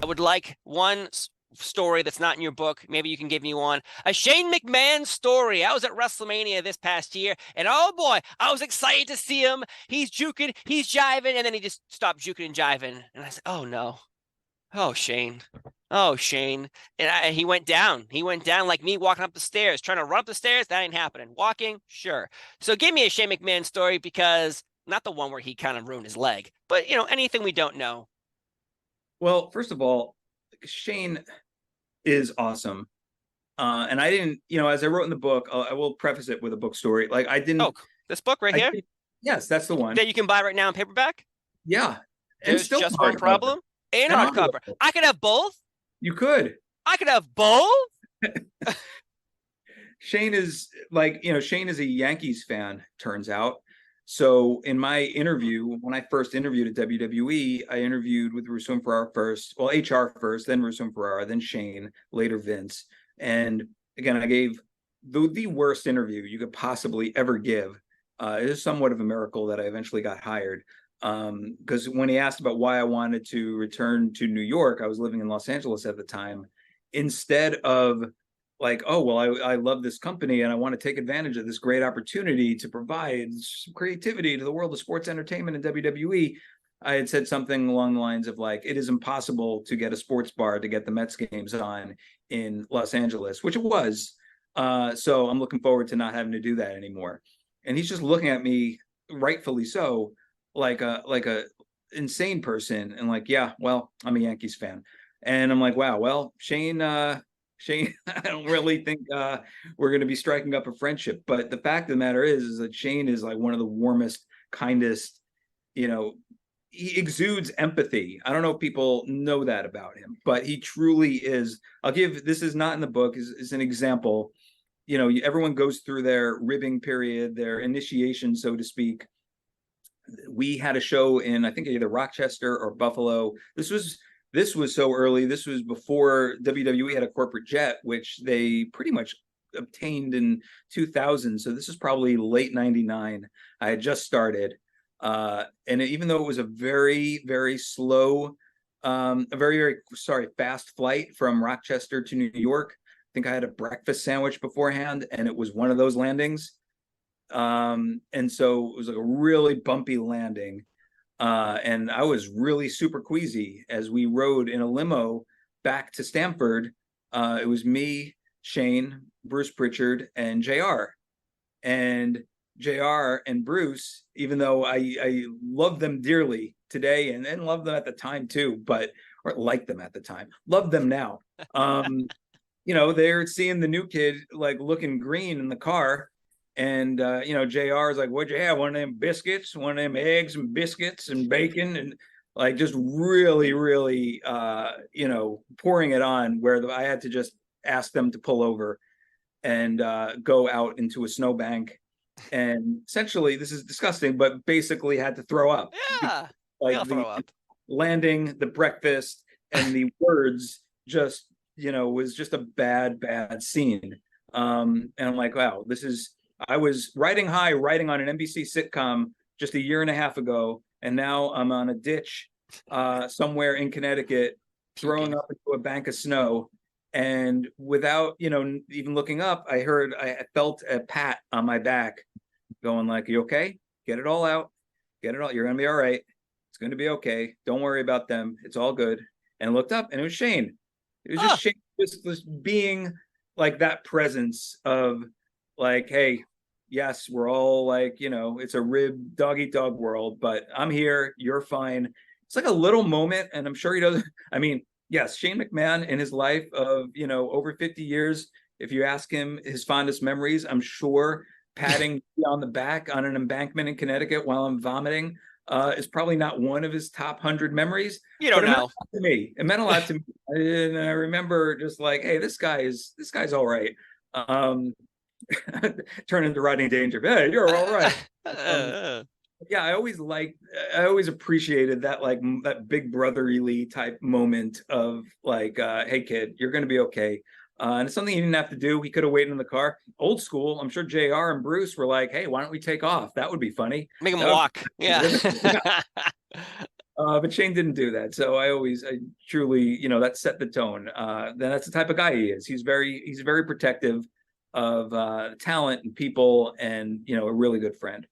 would like one story that's not in your book. Maybe you can give me one. A Shane McMahon story. I was at WrestleMania this past year, and oh boy, I was excited to see him. He's juking, he's jiving, and then he just stopped juking and jiving. And I said, oh no. Oh, Shane. Oh, Shane. And he went down. He went down like me walking up the stairs, trying to run up the stairs. That ain't happening. Walking, sure. So give me a Shane McMahon story, because not the one where he kind of ruined his leg, but anything we don't know. Well, first of all, Shane is awesome. And I didn't, as I wrote in the book, I will preface it with a book story. Like I didn't. Oh, this book right here? Yes, that's the one. That you can buy right now in paperback? Yeah. And there's still just one problem. And hardcover. I could have both. You could. I could have both. Shane is Shane is a Yankees fan, turns out. So in my interview, when I first interviewed at WWE, I interviewed with Russo and Ferrara first. Well, HR first, then Russo and Ferrara, then Shane, later Vince. And again, I gave the worst interview you could possibly ever give. It is somewhat of a miracle that I eventually got hired. Because when he asked about why I wanted to return to New York, I was living in Los Angeles at the time. Instead of like, oh, well, I love this company and I want to take advantage of this great opportunity to provide some creativity to the world of sports entertainment in WWE, I had said something along the lines of like, it is impossible to get a sports bar to get the Mets games on in Los Angeles, which it was. So I'm looking forward to not having to do that anymore. And he's just looking at me, rightfully so, like a insane person, and like, yeah, well, I'm a Yankees fan. And I'm like, wow, well, Shane, I don't really think we're going to be striking up a friendship. But the fact of the matter is that Shane is like one of the warmest, kindest, he exudes empathy. I don't know if people know that about him, but he truly is. This is not in the book, is an example. Everyone goes through their ribbing period, their initiation, so to speak. We had a show in, I think, either Rochester or Buffalo. This was so early. This was before WWE had a corporate jet, which they pretty much obtained in 2000. So this is probably late 99. I had just started. And even though it was a very, very slow, fast flight from Rochester to New York, I think I had a breakfast sandwich beforehand, and it was one of those landings. And so it was like a really bumpy landing. And I was really super queasy as we rode in a limo back to Stamford. It was me, Shane, Bruce Pritchard, and JR. And JR and Bruce, even though I love them dearly today and love them at the time too, or like them at the time, love them now. They're seeing the new kid like looking green in the car. And, JR is like, what'd you have? One of them biscuits, one of them eggs and biscuits and bacon, and like just really, really, pouring it on, where I had to just ask them to pull over and go out into a snowbank. And essentially, this is disgusting, but basically had to throw up. Yeah, like throw up. Landing, the breakfast, and the words just, was just a bad, bad scene. And I'm like, wow, I was riding high, writing on an NBC sitcom just a year and a half ago, and now I'm on a ditch somewhere in Connecticut, throwing up into a bank of snow. And without, even looking up, I felt a pat on my back going like, you okay? Get it all out. Get it all. You're going to be all right. It's going to be okay. Don't worry about them. It's all good. And I looked up, and it was Shane. It was just Shane, just being like that presence of like, hey, yes, we're all like, it's a rib dog eat dog world, but I'm here. You're fine. It's like a little moment. And I'm sure he doesn't. I mean, yes, Shane McMahon in his life of, over 50 years, if you ask him his fondest memories, I'm sure patting me on the back on an embankment in Connecticut while I'm vomiting is probably not one of his top 100 memories. You don't know. It meant a lot to me. And I remember just like, hey, this guy's all right. Turn into Rodney Danger. Hey, you're all right. Yeah, I always appreciated that, like that big brotherly type moment of like, hey kid, you're going to be okay. And it's something he didn't have to do. He could have waited in the car. Old school. I'm sure JR and Bruce were like, hey, why don't we take off? That would be funny. Make him walk. Yeah. But Shane didn't do that. So I truly, that set the tone. Then that's the type of guy he is. He's very protective of talent and people, and a really good friend.